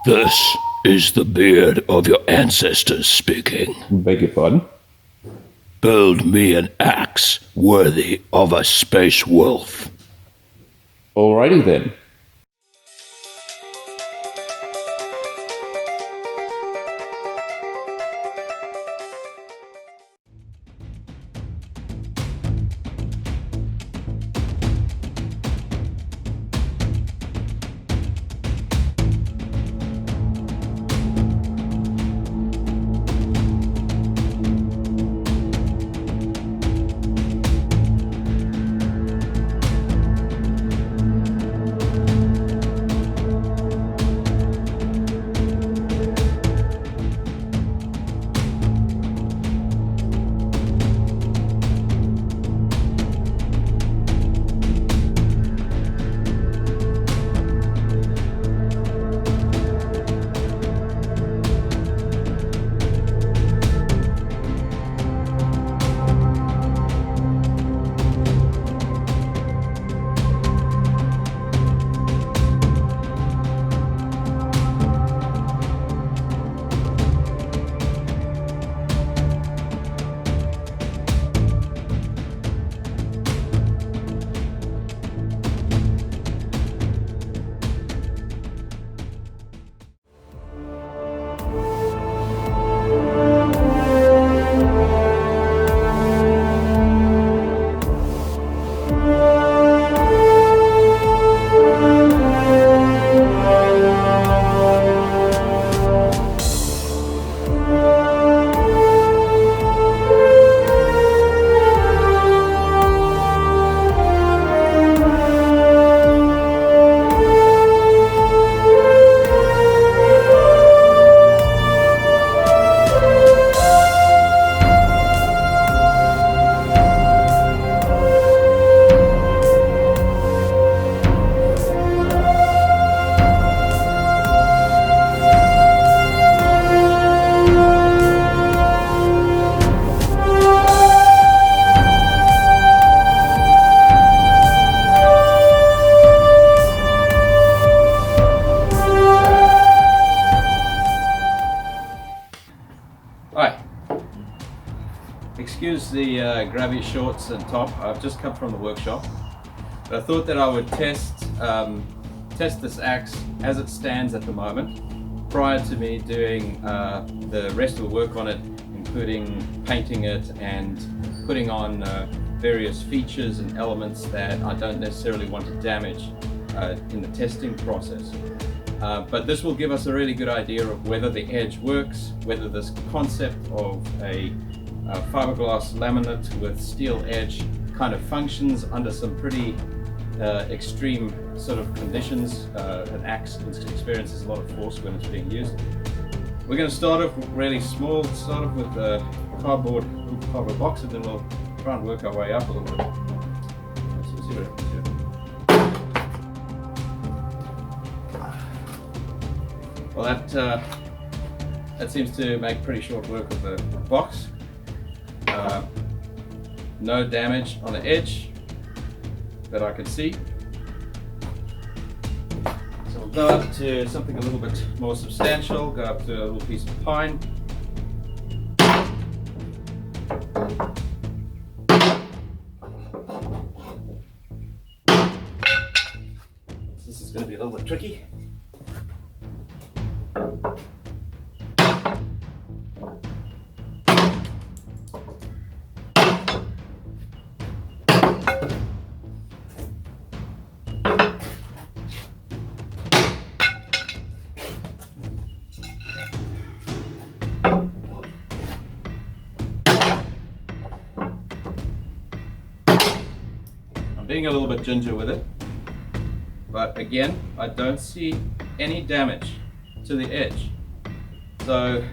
This is the beard of your ancestors speaking. Beg your pardon? Build me an axe worthy of a space wolf. Alrighty then. Excuse the grabby shorts and top. I've just come from the workshop, but I thought that I would test this axe as it stands at the moment, prior to me doing the rest of the work on it, including painting it and putting on various features and elements that I don't necessarily want to damage in the testing process. But this will give us a really good idea of whether the edge works, whether this concept of a fiberglass laminate with steel edge kind of functions under some pretty extreme sort of conditions. An axe experiences a lot of force when it's being used. We're going to start off really small, start off with a cardboard box, and then we'll try and work our way up a little bit. Let's see what happens here. Well, that seems to make pretty short work of the box. No damage on the edge that I can see. So we'll go up to something a little bit more substantial, go up to a little piece of pine. This is going to be a little bit tricky. Being a little bit ginger with it, but again, I don't see any damage to the edge. So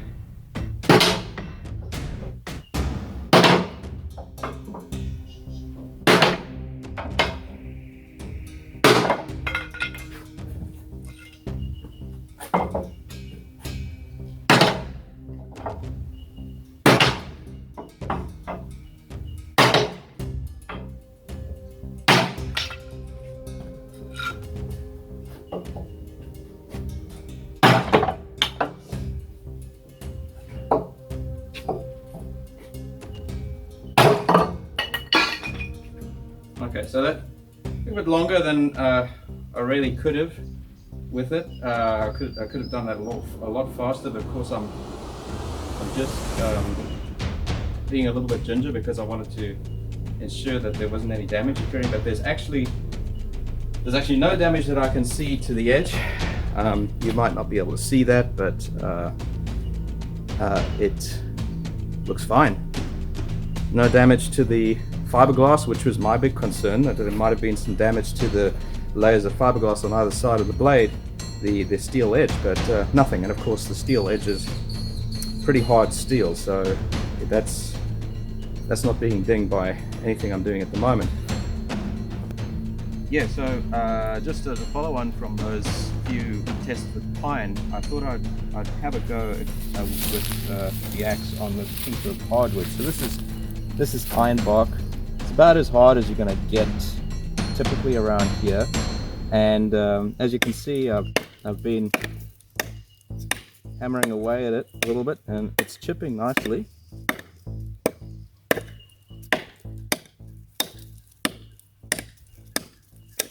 Okay, so that a bit longer than I really could have with it. I could have done that a lot faster, but of course I'm just being a little bit ginger because I wanted to ensure that there wasn't any damage occurring. But there's actually no damage that I can see to the edge. You might not be able to see that, but it looks fine. No damage to the fiberglass, which was my big concern, that there might have been some damage to the layers of fiberglass on either side of the blade, the steel edge, but nothing. And of course the steel edge is pretty hard steel, so that's not being dinged by anything I'm doing at the moment. Yeah, so just as a follow-on from those few tests with pine, I thought I'd have a go with the axe on this piece of hardwood. So this is iron bark. It's about as hard as you're going to get typically around here, and as you can see, I've been hammering away at it a little bit, and it's chipping nicely.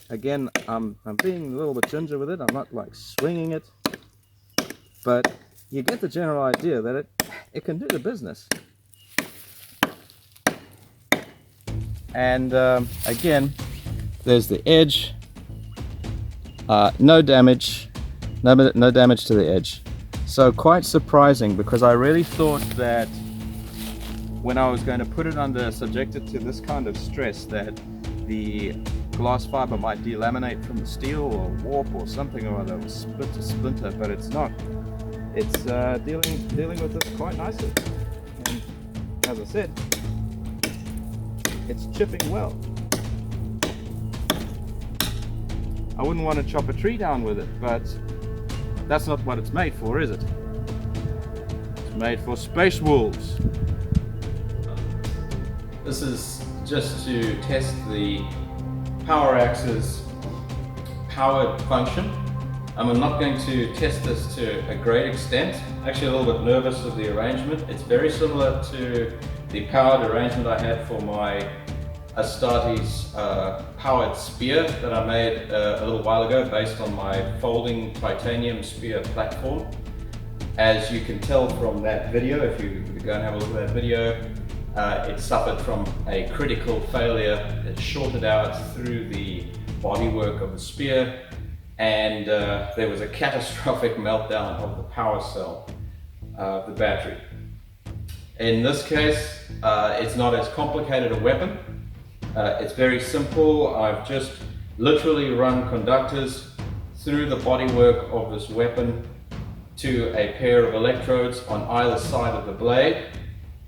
Again, I'm being a little bit ginger with it. I'm not like swinging it, but you get the general idea that it can do the business. And again, there's the edge. No damage, no damage to the edge. So quite surprising, because I really thought that when I was going to put it under, subject it to this kind of stress, that the glass fiber might delaminate from the steel or warp or something or other, or split to splinter, but it's not. It's dealing with this quite nicely. And as I said, it's chipping well. I wouldn't want to chop a tree down with it, but that's not what it's made for, is it? It's made for space wolves. This is just to test the power axe's powered function. I'm not going to test this to a great extent. Actually, a little bit nervous of the arrangement. It's very similar to the powered arrangement I had for my Astartes powered spear that I made a little while ago based on my folding titanium spear platform. As you can tell from that video, if you go and have a look at that video, it suffered from a critical failure that shorted out through the bodywork of the spear, and there was a catastrophic meltdown of the power cell of the battery. In this case, it's not as complicated a weapon. It's very simple. I've just literally run conductors through the bodywork of this weapon to a pair of electrodes on either side of the blade,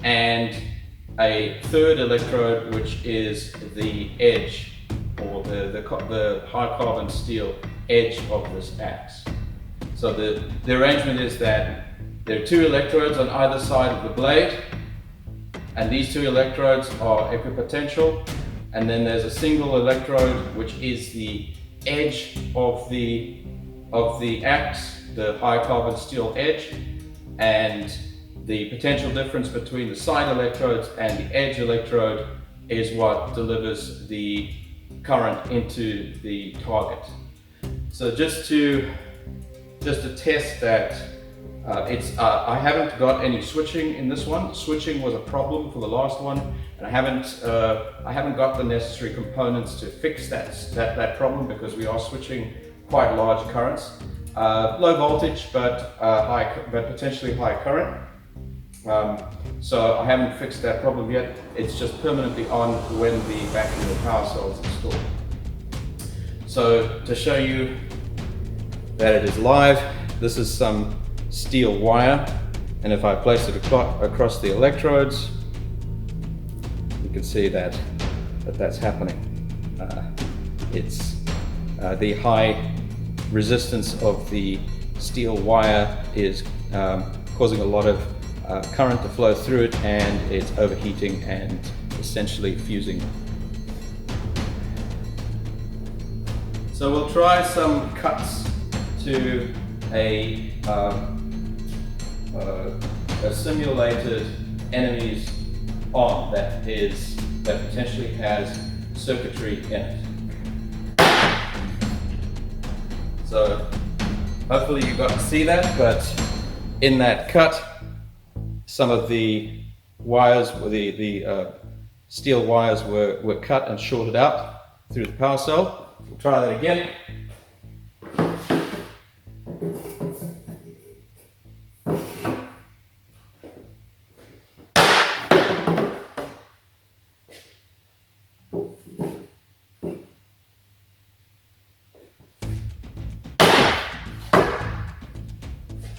and a third electrode, which is the edge, or the high carbon steel edge of this axe. So the arrangement is that there are two electrodes on either side of the blade, and these two electrodes are equipotential, and then there's a single electrode which is the edge of the axe, the high carbon steel edge, and the potential difference between the side electrodes and the edge electrode is what delivers the current into the target. So just to test that, I haven't got any switching in this one. Switching was a problem for the last one, and I haven't got the necessary components to fix that problem, because we are switching quite large currents, low voltage but potentially high current. So I haven't fixed that problem yet. It's just permanently on when the battery and the power cell is installed. So to show you that it is live, this is some steel wire, and if I place it across the electrodes, you can see that's happening. It's the high resistance of the steel wire is causing a lot of current to flow through it, and it's overheating and essentially fusing. So we'll try some cuts to a simulated enemy's arm that potentially has circuitry in it. So hopefully you got to see that, but in that cut, some of the wires, the steel wires were cut and shorted out through the power cell. We'll try that again.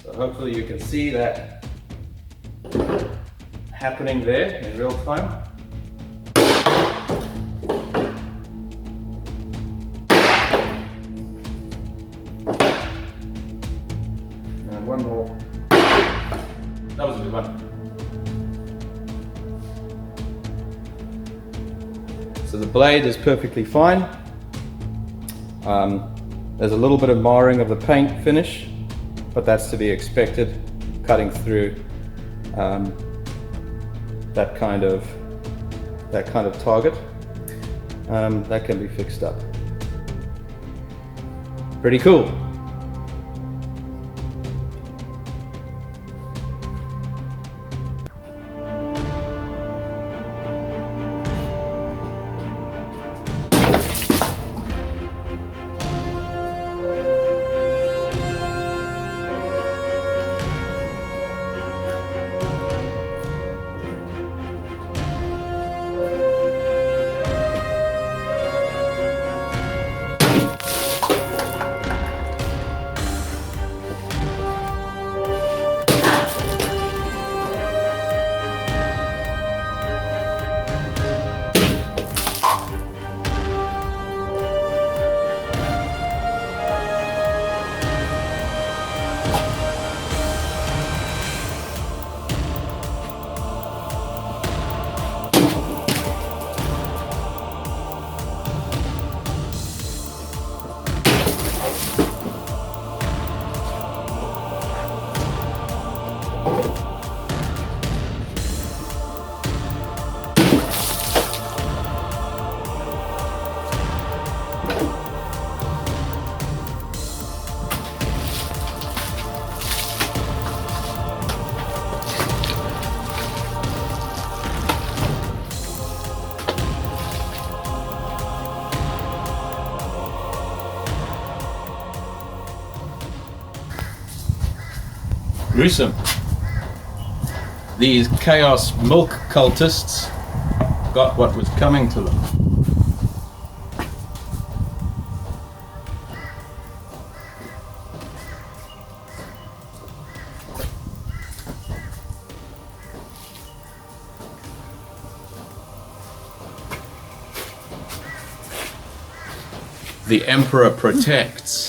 So hopefully you can see that happening there in real time. And one more. That was a good one. So the blade is perfectly fine. There's a little bit of marring of the paint finish, but that's to be expected cutting through that kind of target. That can be fixed up. Pretty cool. Gruesome. These chaos milk cultists got what was coming to them. The Emperor protects.